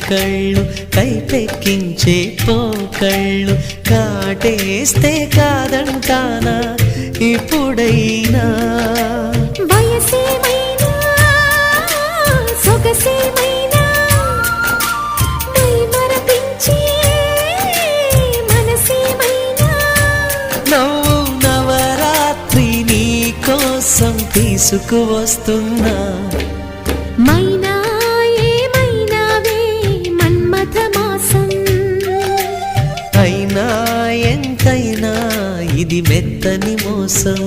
కళ్ళు కైపెక్కించే పోకళ్ళు కాటేస్తే కాదంటానా ఇప్పుడైనా వయసేమైనా సొగసేమైనా మరపించే మనసేమైనా నవ్వు నవరాత్రి నీ కోసం తీసుకువస్తున్నా మైనా ఏమైనావే మన్మథ మాసం అయినా ఎంతైనా ఇది మెత్తని మోసం